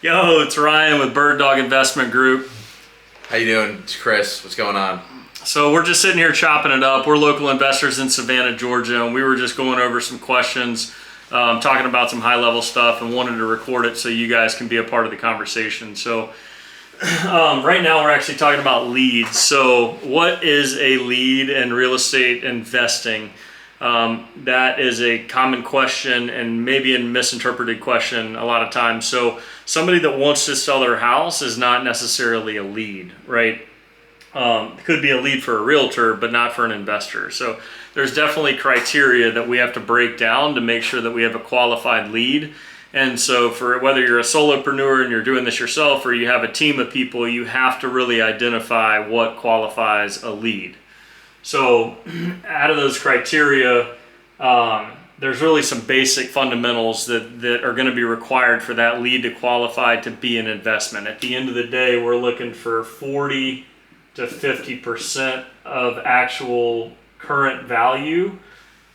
Yo, it's Ryan with Bird Dog Investment Group. How you doing? It's Chris. What's going on? So we're just sitting here chopping it up. We're local investors in Savannah, Georgia, and we were just going over some questions, talking about some high-level stuff, and wanted to record it so you guys can be a part of the conversation. So right now we're actually talking about leads. So what is a lead in real estate investing? That is a common question and maybe a misinterpreted question a lot of times. So somebody that wants to sell their house is not necessarily a lead, right? It could be a lead for a realtor, but not for an investor. So there's definitely criteria that we have to break down to make sure that we have a qualified lead. And so for whether you're a solopreneur and you're doing this yourself or you have a team of people, you have to really identify what qualifies a lead. So out of those criteria, there's really some basic fundamentals that are going to be required for that lead to qualify to be an investment. At the end of the day, we're looking for 40 to 50% of actual current value.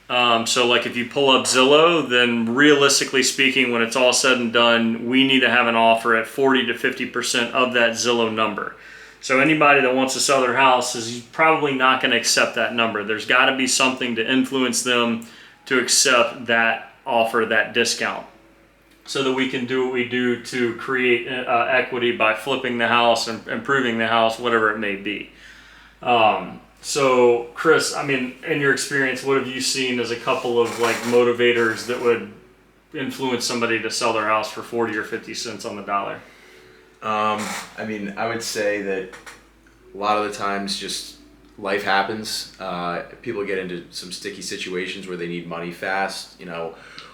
So like if you pull up Zillow, then realistically speaking, when it's all said and done, we need to have an offer at 40 to 50% of that Zillow number. So anybody that wants to sell their house is probably not going to accept that number. There's got to be something to influence them to accept that offer, that discount, so that we can do what we do to create equity by flipping the house and improving the house, whatever it may be. So Chris, I mean, in your experience, what have you seen as a couple of like motivators that would influence somebody to sell their house for 40 or 50 cents on the dollar? I would say that a lot of the times just life happens. People get into some sticky situations where they need money fast.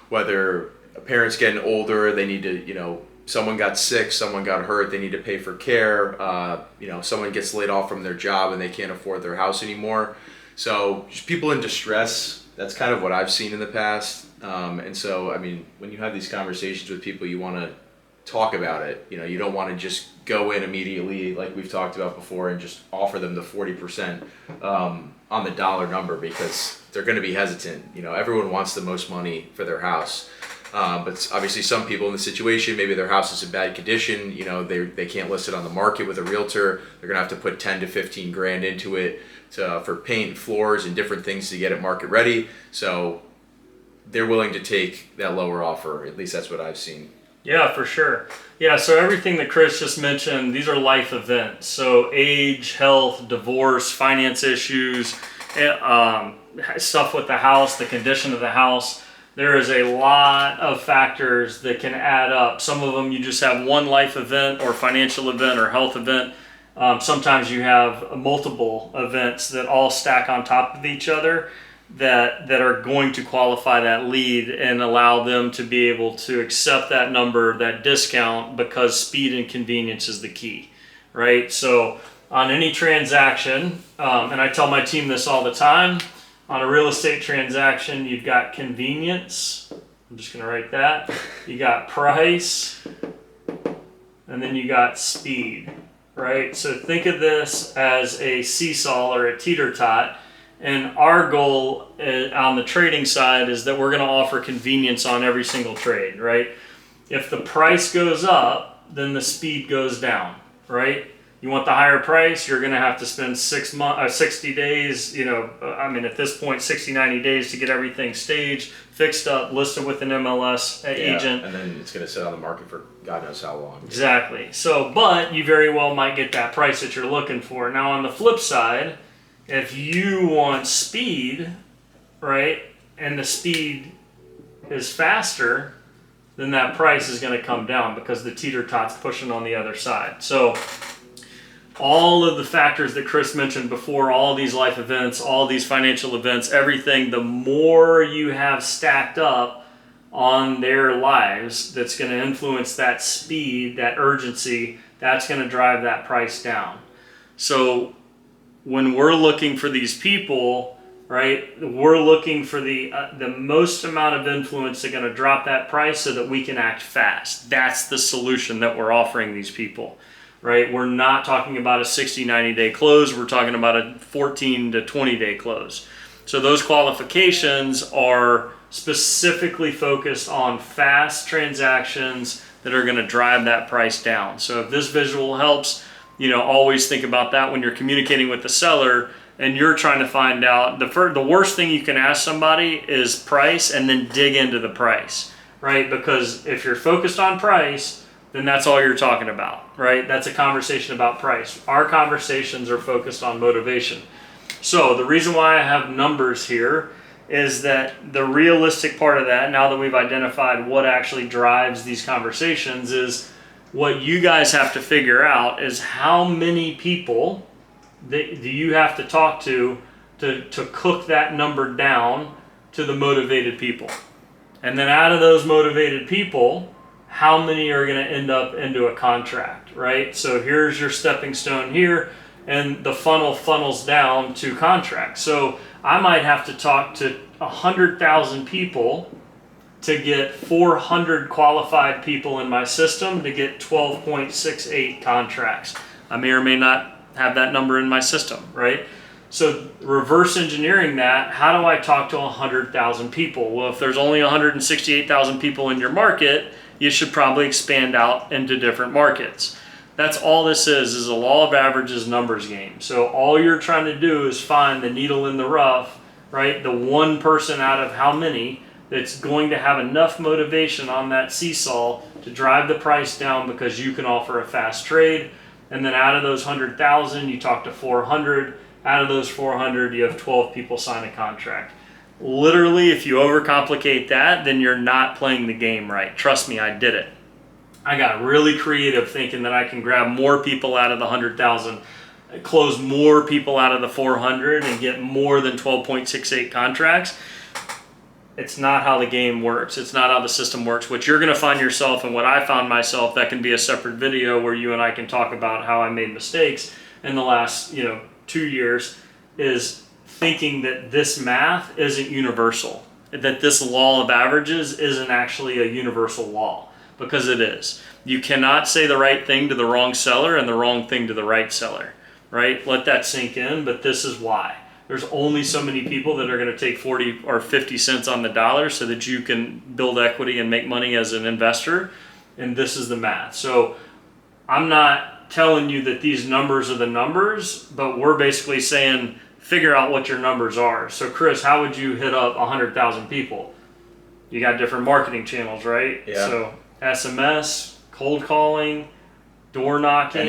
Whether a parent's getting older, they need to, someone got sick, someone got hurt, they need to pay for care. Someone gets laid off from their job and they can't afford their house anymore. So just people in distress, that's kind of what I've seen in the past. And so, when you have these conversations with people, you want to talk about it. You don't want to just go in immediately like we've talked about before and just offer them the 40% on the dollar number, because they're going to be hesitant. Everyone wants the most money for their house, but obviously some people in the situation, maybe their house is in bad condition, they can't list it on the market with a realtor. They're going to have to put 10 to 15 grand into it for paint, floors, and different things to get it market ready. So they're willing to take that lower offer. At least that's what I've seen. Yeah, for sure. Yeah, so everything that Chris just mentioned, these are life events. So age, health, divorce, finance issues, stuff with the house, the condition of the house. There is a lot of factors that can add up. Some of them you just have one life event or financial event or health event. Sometimes you have multiple events that all stack on top of each other that are going to qualify that lead and allow them to be able to accept that number, that discount, because speed and convenience is the key, right? So on any transaction, and I tell my team this all the time, on a real estate transaction, you've got convenience. I'm just going to write that. You got price, and then you got speed, right? So think of this as a seesaw or a teeter-tot. And our goal on the trading side is that we're going to offer convenience on every single trade, right? If the price goes up, then the speed goes down, right? You want the higher price, you're going to have to spend 60 days, at this point, 60, 90 days to get everything staged, fixed up, listed with an MLS agent. And then it's going to sit on the market for God knows how long. Exactly. So, but you very well might get that price that you're looking for. Now, on the flip side, if you want speed, right, and the speed is faster, then that price is going to come down because the teeter-tot's pushing on the other side. So all of the factors that Chris mentioned before, all these life events, all these financial events, everything, the more you have stacked up on their lives, that's going to influence that speed, that urgency, that's going to drive that price down. So when we're looking for these people, right, we're looking for the most amount of influence that's going to drop that price so that we can act fast. That's the solution that we're offering these people, right? We're not talking about a 60, 90-day close. We're talking about a 14 to 20-day close. So those qualifications are specifically focused on fast transactions that are going to drive that price down. So if this visual helps, always think about that when you're communicating with the seller and you're trying to find out. The worst thing you can ask somebody is price, and then dig into the price, right? Because if you're focused on price, then that's all you're talking about, right? That's a conversation about price. Our conversations are focused on motivation. So the reason why I have numbers here is that the realistic part of that, now that we've identified what actually drives these conversations, is what you guys have to figure out is how many people do you have to talk to cook that number down to the motivated people. And then out of those motivated people, how many are going to end up into a contract, right? So here's your stepping stone here, and the funnel funnels down to contracts. So I might have to talk to 100,000 people to get 400 qualified people in my system to get 12.68 contracts. I may or may not have that number in my system, right? So reverse engineering that, how do I talk to 100,000 people? Well, if there's only 168,000 people in your market, you should probably expand out into different markets. That's all this is a law of averages numbers game. So all you're trying to do is find the needle in the rough, right? The one person out of how many that's going to have enough motivation on that seesaw to drive the price down because you can offer a fast trade. And then out of those 100,000, you talk to 400. Out of those 400, you have 12 people sign a contract. Literally, if you overcomplicate that, then you're not playing the game right. Trust me, I did it. I got really creative thinking that I can grab more people out of the 100,000, close more people out of the 400, and get more than 12.68 contracts. It's not how the game works. It's not how the system works. What you're going to find yourself, and what I found myself, that can be a separate video where you and I can talk about how I made mistakes in the last 2 years, is thinking that this math isn't universal, that this law of averages isn't actually a universal law, because it is. You cannot say the right thing to the wrong seller and the wrong thing to the right seller, right? Let that sink in, but this is why. There's only so many people that are going to take 40 or 50 cents on the dollar so that you can build equity and make money as an investor, and this is the math. So I'm not telling you that these numbers are the numbers, but we're basically saying figure out what your numbers are. So Chris, how would you hit up 100,000 people? You got different marketing channels, right? Yeah. So SMS, cold calling, door knocking,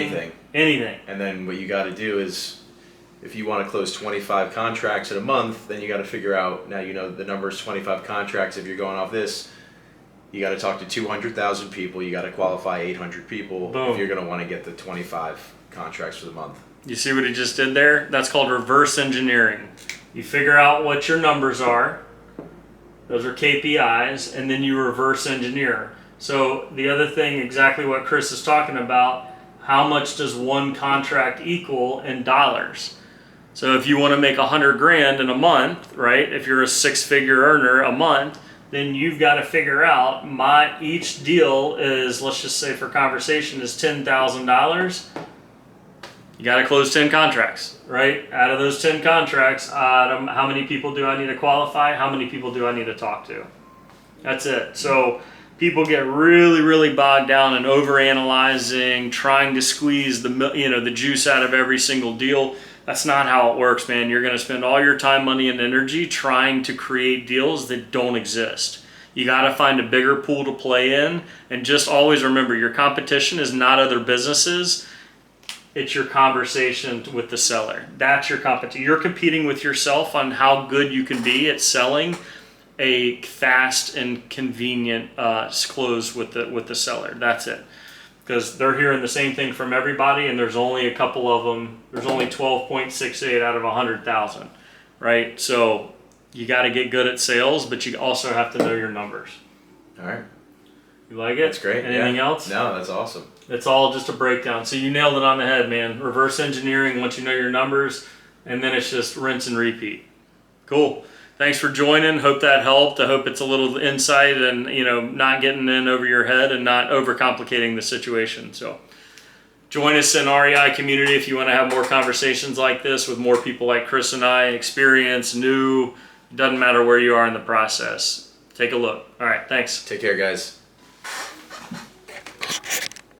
anything. And then what you got to do is, if you want to close 25 contracts in a month, then you got to figure out, now the number is 25 contracts. If you're going off this, you got to talk to 200,000 people. You got to qualify 800 people. Boom. If you're going to want to get the 25 contracts for the month. You see what he just did there? That's called reverse engineering. You figure out what your numbers are. Those are KPIs, and then you reverse engineer. So the other thing, exactly what Chris is talking about, how much does one contract equal in dollars? So if you want to make 100 grand in a month, right? If you're a six-figure earner a month, then you've got to figure out each deal is, let's just say for conversation, is $10,000. You got to close 10 contracts, right? Out of those 10 contracts, how many people do I need to qualify? How many people do I need to talk to? That's it. So people get really, really bogged down in overanalyzing, trying to squeeze the juice out of every single deal. That's not how it works, man. You're going to spend all your time, money, and energy trying to create deals that don't exist. You got to find a bigger pool to play in, and just always remember, your competition is not other businesses. It's your conversation with the seller. That's your competition. You're competing with yourself on how good you can be at selling a fast and convenient close with the seller. That's it. Because they're hearing the same thing from everybody, and there's only a couple of them. There's only 12.68 out of 100,000, right? So you got to get good at sales, but you also have to know your numbers. All right. You like it? That's great. Anything else? No, that's awesome. It's all just a breakdown. So you nailed it on the head, man. Reverse engineering once you know your numbers, and then it's just rinse and repeat. Cool. Thanks for joining. Hope that helped. I hope it's a little insight and, not getting in over your head and not overcomplicating the situation. So join us in REI community if you want to have more conversations like this with more people like Chris and I, experience, new, doesn't matter where you are in the process. Take a look. All right. Thanks. Take care, guys.